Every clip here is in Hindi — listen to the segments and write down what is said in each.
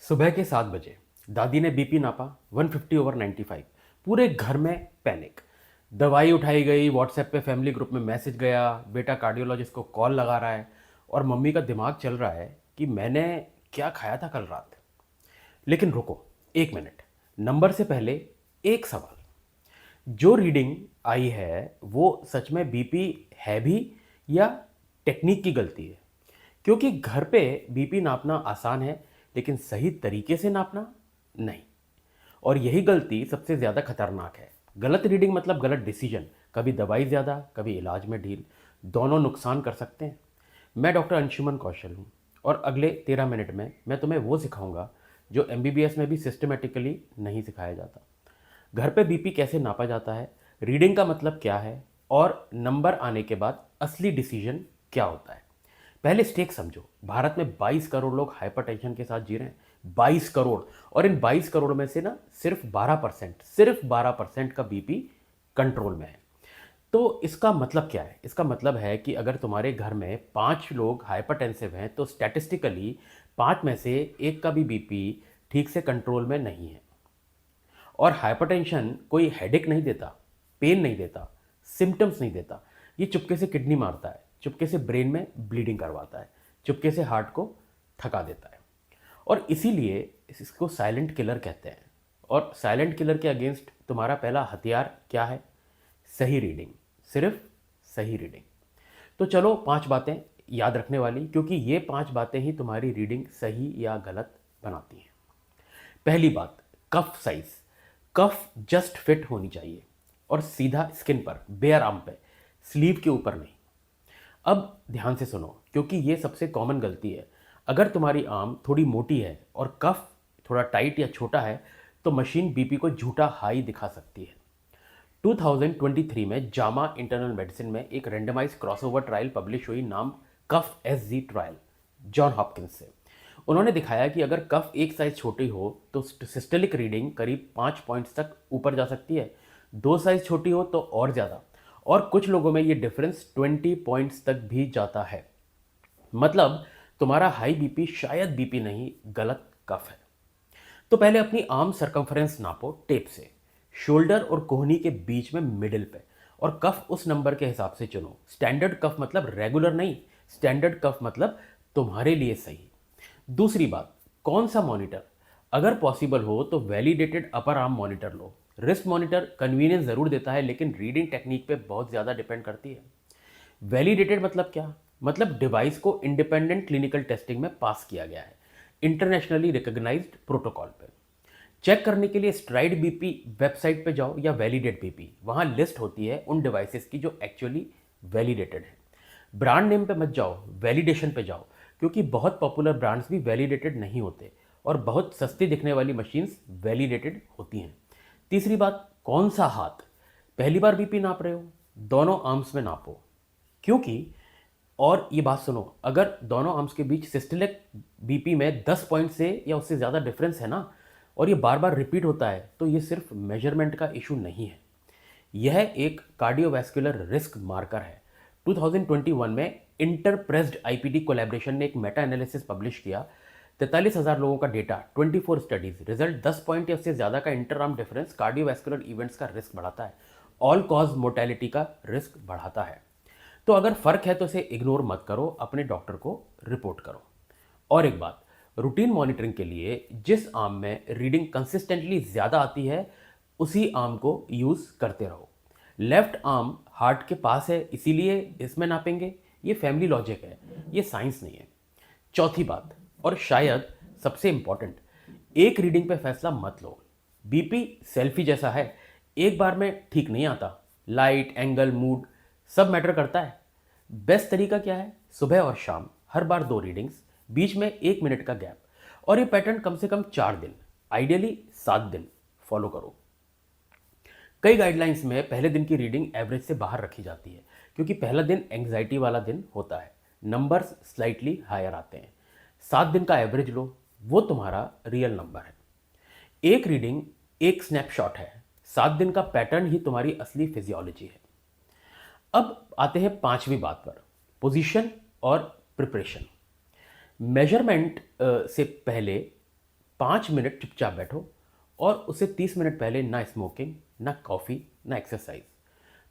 सुबह के 7 बजे दादी ने बीपी नापा 150/95। पूरे घर में पैनिक। दवाई उठाई गई, व्हाट्सएप पे फैमिली ग्रुप में मैसेज गया, बेटा कार्डियोलॉजिस्ट को कॉल लगा रहा है। और मम्मी का दिमाग चल रहा है कि मैंने क्या खाया था कल रात। लेकिन रुको, 1 मिनट। नंबर से पहले एक सवाल। जो रीडिंग आई है वो सच में बीपी है भी या टेक्निक की गलती है? क्योंकि घर पे बीपी नापना आसान है, लेकिन सही तरीके से नापना नहीं। और यही गलती सबसे ज़्यादा खतरनाक है। गलत रीडिंग मतलब गलत डिसीजन। कभी दवाई ज़्यादा, कभी इलाज में ढील। दोनों नुकसान कर सकते हैं। मैं डॉक्टर अंशुमन कौशल हूँ, और अगले 13 मिनट में मैं तुम्हें वो सिखाऊंगा जो एमबीबीएस में भी सिस्टमेटिकली नहीं सिखाया जाता। घर पे बीपी कैसे नापा जाता है, रीडिंग का मतलब क्या है, और नंबर आने के बाद असली डिसीजन क्या होता है। पहले स्टेक समझो। भारत में 22 करोड़ लोग हाइपरटेंशन के साथ जी रहे हैं। 22 करोड़। और इन 22 करोड़ में से ना सिर्फ 12% का बीपी कंट्रोल में है। तो इसका मतलब क्या है? इसका मतलब है कि अगर तुम्हारे घर में 5 लोग हाइपरटेंसिव हैं तो स्टैटिस्टिकली 5 में से एक का भी बीपी ठीक से कंट्रोल में नहीं है। और हाइपरटेंशन कोई हेडेक नहीं देता, पेन नहीं देता, सिम्टम्स नहीं देता। ये चुपके से किडनी मारता है, चुपके से ब्रेन में ब्लीडिंग करवाता है, चुपके से हार्ट को थका देता है। और इसीलिए इसको साइलेंट किलर कहते हैं। और साइलेंट किलर के अगेंस्ट तुम्हारा पहला हथियार क्या है? सही रीडिंग। सिर्फ सही रीडिंग। तो चलो 5 बातें याद रखने वाली, क्योंकि ये 5 बातें ही तुम्हारी रीडिंग सही या गलत बनाती हैं। पहली बात, कफ साइज। कफ जस्ट फिट होनी चाहिए और सीधा स्किन पर, बेयर आर्म पे, स्लीव के ऊपर नहीं। अब ध्यान से सुनो, क्योंकि ये सबसे कॉमन गलती है। अगर तुम्हारी आर्म थोड़ी मोटी है और कफ थोड़ा टाइट या छोटा है तो मशीन बीपी को झूठा हाई दिखा सकती है। 2023 में जामा इंटरनल मेडिसिन में एक रेंडमाइज क्रॉसओवर ट्रायल पब्लिश हुई, नाम कफ एसजी ट्रायल, जॉन हॉपकिंस से। उन्होंने दिखाया कि अगर कफ एक साइज छोटी हो तो सिस्टोलिक रीडिंग करीब 5 पॉइंट्स तक ऊपर जा सकती है। 2 साइज छोटी हो तो और ज़्यादा। और कुछ लोगों में ये डिफरेंस 20 पॉइंट्स तक भी जाता है। मतलब तुम्हारा हाई बीपी शायद बीपी नहीं, गलत कफ है। तो पहले अपनी आर्म सरकमफ्रेंस नापो टेप से, शोल्डर और कोहनी के बीच में मिडिल पे। और कफ उस नंबर के हिसाब से चुनो। स्टैंडर्ड कफ मतलब रेगुलर नहीं, स्टैंडर्ड कफ मतलब तुम्हारे लिए सही। दूसरी बात, कौन सा मॉनिटर? अगर पॉसिबल हो तो वैलिडेटेड अपर आर्म मॉनिटर लो। रिस्ट मॉनिटर कन्वीनियंस ज़रूर देता है, लेकिन रीडिंग टेक्निक पे बहुत ज़्यादा डिपेंड करती है। वैलिडेटेड मतलब क्या? मतलब डिवाइस को इंडिपेंडेंट क्लिनिकल टेस्टिंग में पास किया गया है, इंटरनेशनली रिकॉग्नाइज्ड प्रोटोकॉल पे। चेक करने के लिए स्ट्राइड बीपी वेबसाइट पे जाओ या वैलिडेट बीपी, वहाँ लिस्ट होती है उन डिवाइसेस की जो एक्चुअली वैलिडेटेड है। ब्रांड नेम पे मत जाओ, वैलिडेशन पे जाओ, क्योंकि बहुत पॉपुलर ब्रांड्स भी वैलिडेटेड नहीं होते और बहुत सस्ती दिखने वाली मशीन्स वैलिडेटेड होती हैं। तीसरी बात, कौन सा हाथ? पहली बार बीपी नाप रहे हो, दोनों आर्म्स में नापो। क्योंकि, और ये बात सुनो, अगर दोनों आर्म्स के बीच सिस्टोलिक बीपी में 10 पॉइंट से या उससे ज़्यादा डिफरेंस है ना, और ये बार बार रिपीट होता है, तो ये सिर्फ मेजरमेंट का इशू नहीं है, यह एक कार्डियोवैस्कुलर रिस्क मार्कर है। 2021 में इंटरप्रेस्ड आईपीडी कोलैबोरेशन ने एक मेटा एनालिसिस पब्लिश किया। 43,000 लोगों का डेटा, 24 स्टडीज, रिजल्ट 10 पॉइंट या उससे ज़्यादा का inter arm difference cardiovascular events का रिस्क बढ़ाता है, ऑल कॉज मोर्टेलिटी का रिस्क बढ़ाता है। तो अगर फ़र्क है तो इसे इग्नोर मत करो, अपने डॉक्टर को रिपोर्ट करो। और एक बात, रूटीन मॉनिटरिंग के लिए जिस आर्म में रीडिंग कंसिस्टेंटली ज़्यादा आती है उसी आर्म को यूज़ करते रहो। लेफ्ट आर्म हार्ट के पास है इसीलिए इसमें नापेंगे, ये फैमिली लॉजिक है, ये साइंस नहीं है। चौथी बात, और शायद सबसे इंपॉर्टेंट, एक रीडिंग पे फैसला मत लो। बीपी सेल्फी जैसा है, एक बार में ठीक नहीं आता। लाइट, एंगल, मूड सब मैटर करता है। बेस्ट तरीका क्या है? सुबह और शाम, हर बार 2 रीडिंग्स, बीच में 1 मिनट का गैप। और ये पैटर्न कम से कम 4 दिन, आइडियली 7 दिन फॉलो करो। कई गाइडलाइंस में पहले दिन की रीडिंग एवरेज से बाहर रखी जाती है, क्योंकि पहला दिन एंग्जाइटी वाला दिन होता है, नंबर्स स्लाइटली हायर आते हैं। 7 दिन का एवरेज लो, वो तुम्हारा रियल नंबर है। एक रीडिंग एक स्नैपशॉट है, 7 दिन का पैटर्न ही तुम्हारी असली फिजियोलॉजी है। अब आते हैं 5वीं बात पर, पोजीशन और प्रिपरेशन। मेजरमेंट से पहले 5 मिनट चुपचाप बैठो और उससे 30 मिनट पहले ना स्मोकिंग, ना कॉफ़ी, ना एक्सरसाइज।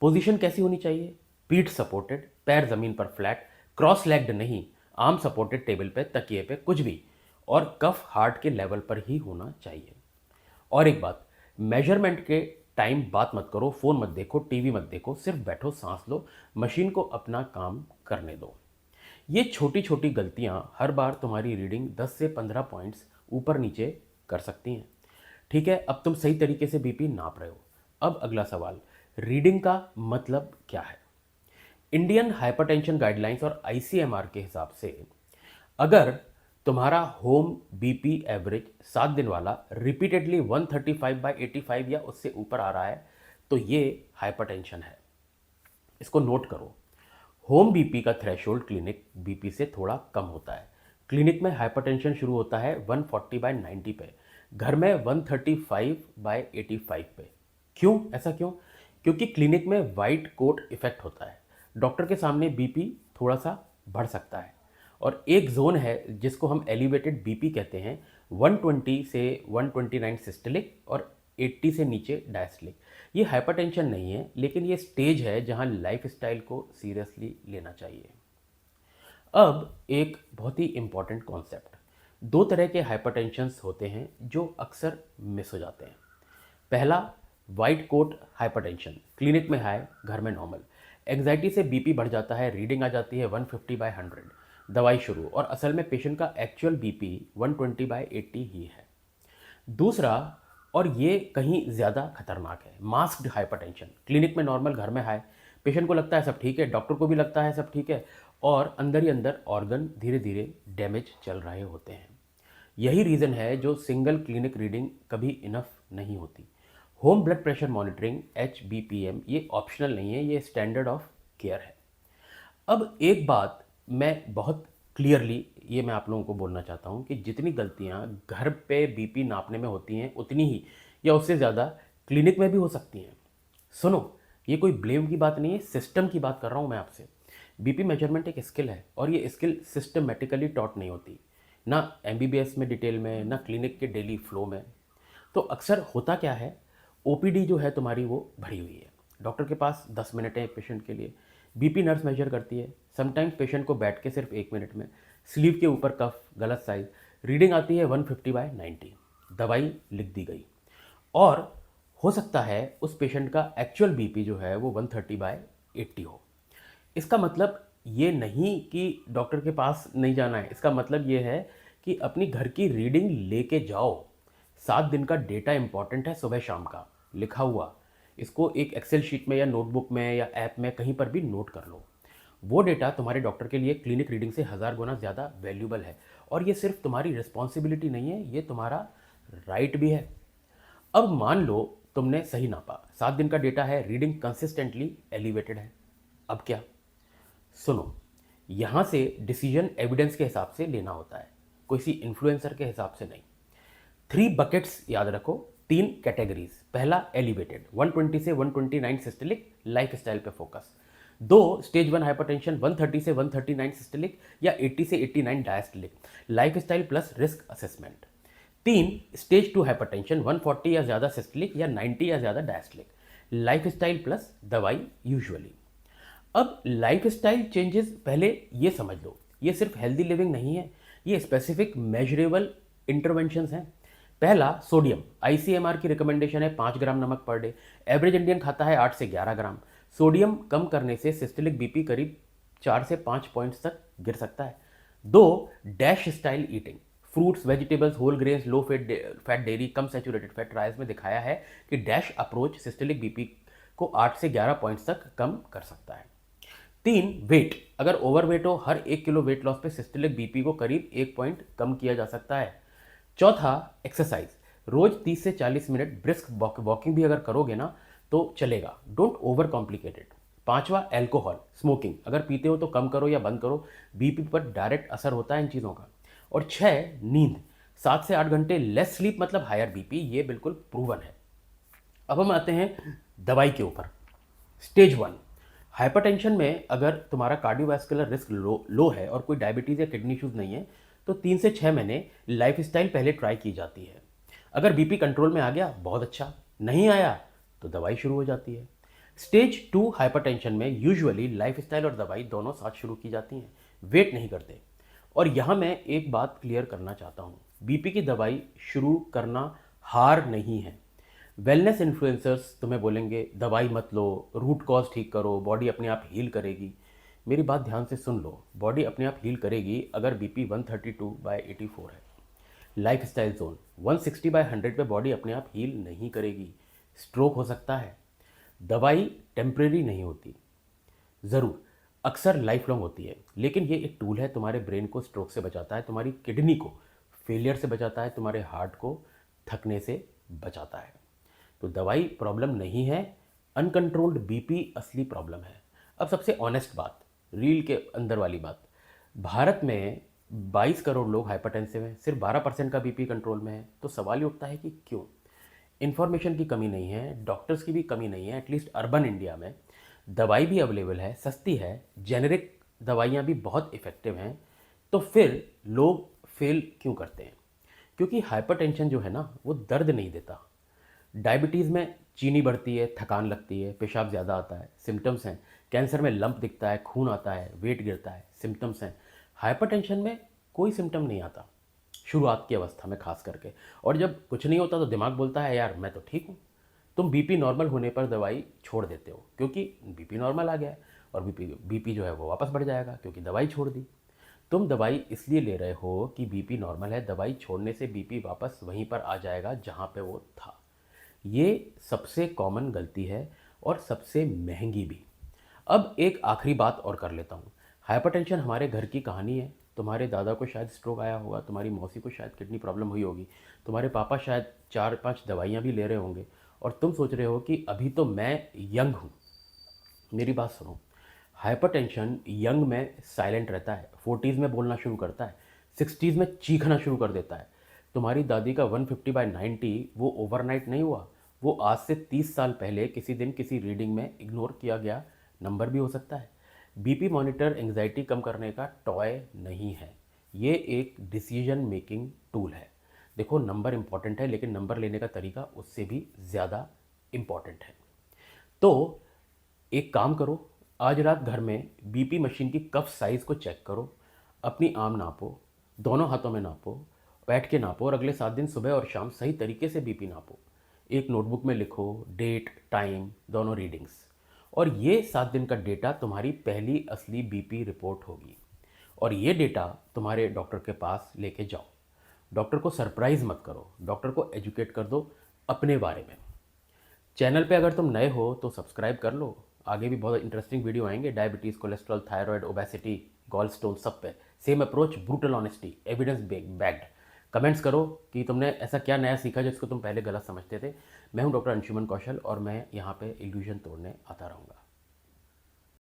पोजीशन कैसी होनी चाहिए? पीठ सपोर्टेड, पैर ज़मीन पर फ्लैट, क्रॉस लेग्ड नहीं, आर्म सपोर्टेड टेबल पे, तकिए पे, कुछ भी, और कफ हार्ट के लेवल पर ही होना चाहिए। और एक बात, मेजरमेंट के टाइम बात मत करो, फ़ोन मत देखो, टीवी मत देखो, सिर्फ बैठो, सांस लो, मशीन को अपना काम करने दो। ये छोटी छोटी गलतियां हर बार तुम्हारी रीडिंग 10 से 15 पॉइंट्स ऊपर नीचे कर सकती हैं। ठीक है, अब तुम सही तरीके से बीपी नाप रहे हो। अब अगला सवाल, रीडिंग का मतलब क्या है? इंडियन हाइपरटेंशन गाइडलाइंस और आईसीएमआर के हिसाब से अगर तुम्हारा होम बीपी एवरेज 7 दिन वाला रिपीटेडली 135/85 या उससे ऊपर आ रहा है तो ये हाइपरटेंशन है। इसको नोट करो। होम बीपी का थ्रेशोल्ड क्लिनिक बीपी से थोड़ा कम होता है। क्लिनिक में हाइपरटेंशन शुरू होता है 140/90 पे, घर में 135/85 पे। क्यों? ऐसा क्यों? क्योंकि क्लिनिक में वाइट कोट इफेक्ट होता है। डॉक्टर के सामने बीपी थोड़ा सा बढ़ सकता है और एक जोन है जिसको हम एलिवेटेड बीपी कहते हैं, 120 से 129 सिस्टलिक और 80 से नीचे डायस्टलिक। ये हाइपरटेंशन नहीं है, लेकिन ये स्टेज है जहां लाइफस्टाइल को सीरियसली लेना चाहिए। अब एक बहुत ही इंपॉर्टेंट कॉन्सेप्ट, दो तरह के हाइपरटेंशंस होते हैं जो अक्सर मिस हो जाते हैं। पहला, वाइट कोट हाइपरटेंशन, क्लिनिक में हाई, घर में नॉर्मल। एंग्जाइटी से बीपी बढ़ जाता है, रीडिंग आ जाती है 150/100, दवाई शुरू, और असल में पेशेंट का एक्चुअल बीपी 120/80 ही है। दूसरा, और ये कहीं ज़्यादा खतरनाक है, मास्क्ड हाइपरटेंशन, क्लिनिक में नॉर्मल, घर में हाई, पेशेंट को लगता है सब ठीक है, डॉक्टर को भी लगता है सब ठीक है, और अंदर ही अंदर ऑर्गन धीरे धीरे डैमेज चल रहे होते हैं। यही रीज़न है जो सिंगल क्लिनिक रीडिंग कभी इनफ नहीं होती। Home blood pressure monitoring HBPM ये ऑप्शनल नहीं है, ये स्टैंडर्ड ऑफ केयर है। अब एक बात मैं बहुत क्लियरली ये मैं आप लोगों को बोलना चाहता हूँ कि जितनी गलतियाँ घर पे बीपी नापने में होती हैं उतनी ही या उससे ज़्यादा क्लिनिक में भी हो सकती हैं। सुनो, ये कोई ब्लेम की बात नहीं है, सिस्टम की बात कर रहा हूँ मैं आपसे। बीपी मेजरमेंट एक स्किल है और ये स्किल सिस्टमेटिकली टॉट नहीं होती, ना MBBS में डिटेल में, ना क्लिनिक के डेली फ्लो में। तो अक्सर होता क्या है, OPD जो है तुम्हारी वो भरी हुई है, डॉक्टर के पास 10 मिनट है पेशेंट के लिए, बीपी नर्स मेजर करती है, समटाइम्स पेशेंट को बैठ के सिर्फ 1 मिनट में, स्लीव के ऊपर कफ, गलत साइज, रीडिंग आती है 150/90, दवाई लिख दी गई, और हो सकता है उस पेशेंट का एक्चुअल बीपी जो है वो 130/80 हो। इसका मतलब ये नहीं कि डॉक्टर के पास नहीं जाना है, इसका मतलब ये है कि अपनी घर की रीडिंग लेके जाओ। 7 दिन का डेटा इंपॉर्टेंट है, सुबह शाम का लिखा हुआ, इसको एक एक्सेल शीट में या नोटबुक में या ऐप में कहीं पर भी नोट कर लो। वो डेटा तुम्हारे डॉक्टर के लिए क्लिनिक रीडिंग से 1000 गुना ज़्यादा वैल्यूबल है, और ये सिर्फ तुम्हारी रिस्पॉन्सिबिलिटी नहीं है, ये तुम्हारा राइट भी है। अब मान लो तुमने सही नापा, 7 दिन का डेटा है, रीडिंग कंसिस्टेंटली एलिवेटेड है, अब क्या? सुनो, यहाँ से डिसीजन एविडेंस के हिसाब से लेना होता है, किसी इन्फ्लुएंसर के हिसाब से नहीं। 3 बकेट्स याद रखो, 3 कैटेगरीज। पहला, एलिवेटेड, 120 से 129 सिस्टलिक, लाइफ स्टाइल पे फोकस। 2, स्टेज 1 हाइपरटेंशन, 130 से 139 सिस्टलिक या 80 से 89 diastolic, life style plus risk assessment. 3, stage 2 hypertension, 140 या ज़्यादा सिस्टलिक या 90 या ज़्यादा डायस्टलिक, लाइफ स्टाइल प्लस दवाई यूजुअली। अब लाइफस्टाइल चेंजेस पहले ये समझ लो, ये सिर्फ हेल्दी लिविंग नहीं है, ये स्पेसिफिक मेजरेबल इंटरवेंशंस हैं। पहला, सोडियम, आईसीएमआर की रिकमेंडेशन है 5 ग्राम नमक पर डे, एवरेज इंडियन खाता है 8 से 11 ग्राम। सोडियम कम करने से सिस्टलिक बीपी करीब 4 से 5 पॉइंट्स तक गिर सकता है। 2, DASH style eating, fruits, vegetables, whole grains, low fat dairy, कम सैचुरेटेड फैट। ट्रायल्स में दिखाया है कि डैश अप्रोच सिस्टलिक बीपी को 8 से 11 पॉइंट्स तक कम कर सकता है। 3, वेट, अगर ओवरवेट हो, हर 1 किलो वेट लॉस पे सिस्टलिक बीपी को करीब 1 पॉइंट कम किया जा सकता है। चौथा, एक्सरसाइज, रोज 30 से 40 मिनट ब्रिस्क वॉकिंग भी अगर करोगे ना तो चलेगा, डोंट ओवर कॉम्प्लिकेटेड। पांचवा, एल्कोहल, स्मोकिंग, अगर पीते हो तो कम करो या बंद करो, बीपी पर डायरेक्ट असर होता है इन चीज़ों का। और 6, नींद, 7 से 8 घंटे लेस स्लीप मतलब हायर बीपी, ये बिल्कुल प्रूवन है। अब हम आते हैं दवाई के ऊपर। स्टेज 1, हाइपरटेंशन में अगर तुम्हारा कार्डियोवैस्कुलर रिस्क लो है और कोई डायबिटीज़ या किडनी इश्यूज नहीं है तो 3 से 6 महीने लाइफस्टाइल पहले ट्राई की जाती है। अगर बीपी कंट्रोल में आ गया बहुत अच्छा, नहीं आया तो दवाई शुरू हो जाती है। स्टेज 2 हाइपरटेंशन में यूजुअली लाइफस्टाइल और दवाई दोनों साथ शुरू की जाती हैं, वेट नहीं करते। और यहाँ मैं एक बात क्लियर करना चाहता हूँ, बीपी की दवाई शुरू करना हार नहीं है। वेलनेस इन्फ्लुएंसर्स तुम्हें बोलेंगे दवाई मत लो, रूट कॉज ठीक करो, बॉडी अपने आप हील करेगी। मेरी बात ध्यान से सुन लो, बॉडी अपने आप हील करेगी अगर बीपी 132/84 है। लाइफ स्टाइल जोन 160/100 पे बॉडी अपने आप हील नहीं करेगी। स्ट्रोक हो सकता है। दवाई टेम्परेरी नहीं होती, ज़रूर अक्सर लाइफ लॉन्ग होती है, लेकिन ये एक टूल है, तुम्हारे ब्रेन को स्ट्रोक से बचाता है, तुम्हारी किडनी को फेलियर से बचाता है, तुम्हारे हार्ट को थकने से बचाता है। तो दवाई प्रॉब्लम नहीं है, अनकंट्रोल्ड बीपी असली प्रॉब्लम है। अब सबसे ऑनेस्ट बात, रील के अंदर वाली बात, भारत में 22 करोड़ लोग हाइपरटेंसिव हैं, सिर्फ 12% का बीपी कंट्रोल में है। तो सवाल ये उठता है कि क्यों? इन्फॉर्मेशन की कमी नहीं है, डॉक्टर्स की भी कमी नहीं है, एटलीस्ट अर्बन इंडिया में दवाई भी अवेलेबल है, सस्ती है, जेनेरिक दवाइयाँ भी बहुत इफ़ेक्टिव हैं। तो फिर लोग फेल क्यों करते हैं? क्योंकि हाइपरटेंशन जो है ना, वो दर्द नहीं देता। डायबिटीज़ में चीनी बढ़ती है, थकान लगती है, पेशाब ज़्यादा आता है, सिम्टम्स हैं। कैंसर में लंप दिखता है, खून आता है, वेट गिरता है, सिम्टम्स हैं। हाइपरटेंशन में कोई सिम्टम नहीं आता, शुरुआत की अवस्था में खास करके। और जब कुछ नहीं होता तो दिमाग बोलता है यार मैं तो ठीक हूँ। तुम बीपी नॉर्मल होने पर दवाई छोड़ देते हो क्योंकि बीपी नॉर्मल आ गया है, और बीपी जो है वो वापस बढ़ जाएगा क्योंकि दवाई छोड़ दी। तुम दवाई इसलिए ले रहे हो कि बीपी नॉर्मल है, दवाई छोड़ने से बीपी वापस वहीं पर आ जाएगा जहाँ पे वो था। ये सबसे कॉमन गलती है और सबसे महंगी भी। अब एक आखिरी बात और कर लेता हूँ। हाइपरटेंशन हमारे घर की कहानी है। तुम्हारे दादा को शायद स्ट्रोक आया होगा, तुम्हारी मौसी को शायद किडनी प्रॉब्लम हुई होगी, तुम्हारे पापा शायद 4-5 दवाइयाँ भी ले रहे होंगे, और तुम सोच रहे हो कि अभी तो मैं यंग हूँ। मेरी बात सुनो, हाइपरटेंशन यंग में साइलेंट रहता है, 40s में बोलना शुरू करता है, 60s में चीखना शुरू कर देता है। तुम्हारी दादी का 150/90 वो ओवरनाइट नहीं हुआ, वो आज से 30 साल पहले किसी दिन किसी रीडिंग में इग्नोर किया गया नंबर भी हो सकता है। बीपी मॉनिटर एंग्जाइटी कम करने का टॉय नहीं है, ये एक डिसीजन मेकिंग टूल है। देखो, नंबर इंपॉर्टेंट है, लेकिन नंबर लेने का तरीका उससे भी ज़्यादा इंपॉर्टेंट है। तो एक काम करो, आज रात घर में बीपी मशीन की कफ साइज़ को चेक करो, अपनी आर्म नापो, दोनों हाथों में नापो, बैठ के नापो, और अगले 7 दिन सुबह और शाम सही तरीके से बीपी नापो। एक नोटबुक में लिखो डेट, टाइम, दोनों रीडिंग्स, और ये 7 दिन का डेटा तुम्हारी पहली असली बीपी रिपोर्ट होगी। और ये डेटा तुम्हारे डॉक्टर के पास लेके जाओ। डॉक्टर को सरप्राइज़ मत करो, डॉक्टर को एजुकेट कर दो अपने बारे में। चैनल पे अगर तुम नए हो तो सब्सक्राइब कर लो, आगे भी बहुत इंटरेस्टिंग वीडियो आएंगे, diabetes, cholesterol, thyroid, obesity, gallstone, सब पे same approach, brutal honesty, evidence backed. Comments करो कि तुमने ऐसा क्या नया सीखा जिसको तुम पहले गलत समझते थे। मैं हूं डॉक्टर अंशुमन कौशल और मैं यहाँ पे इल्यूजन तोड़ने आता रहूँगा।